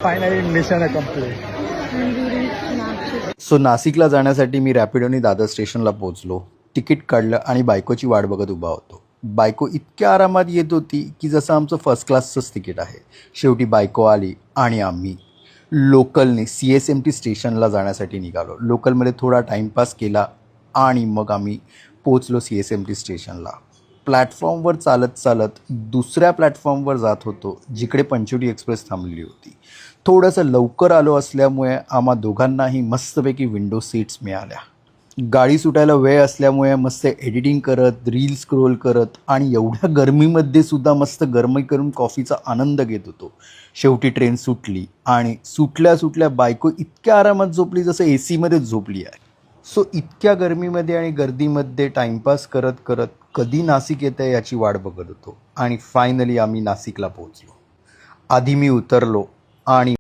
Finally mission complete. So नाशिकला जाण्यासाठी मी रॅपिडोनी दादर स्टेशनला पोहोचलो. तिकीट काढलं आणि बायकोची वाट बघत उभा होतो. बायको इतक्या आरामात येत होती की जसं आमचं फर्स्ट क्लासचंच तिकीट आहे. शेवटी बायको आली आणि आम्ही लोकलने CSMT स्टेशनला जाण्यासाठी निघालो. लोकलमध्ये थोडा टाईमपास केला आणि मग आम्ही पोचलो CSMT स्टेशनला. प्लॅटफॉर्मवर चालत चालत दुसऱ्या प्लॅटफॉर्मवर जात होतो जिकडे पंचवटी एक्सप्रेस थांबलेली होती. थोडंसं लवकर आलो असल्यामुळे आम्हा दोघांनाही मस्तपैकी विंडो सीट्स मिळाल्या. गाडी सुटायला वेळ असल्यामुळे मस्त एडिटिंग करत, रील स्क्रोल करत आणि एवढ्या गरमीमध्ये सुद्धा मस्त गरमी करून कॉफीचा आनंद घेत होतो. शेवटी ट्रेन सुटली आणि सुटल्या सुटल्या बायको इतक्या आरामात झोपली जसं AC मध्येच झोपली आहे. सो इतक्या गरमीमध्ये आणि गर्दीमध्ये टाईमपास करत करत कधी नाशिक येतं आहे याची वाट बघत होतो आणि फायनली आम्ही नाशिकला पोहोचलो. आधी मी उतरलो आणि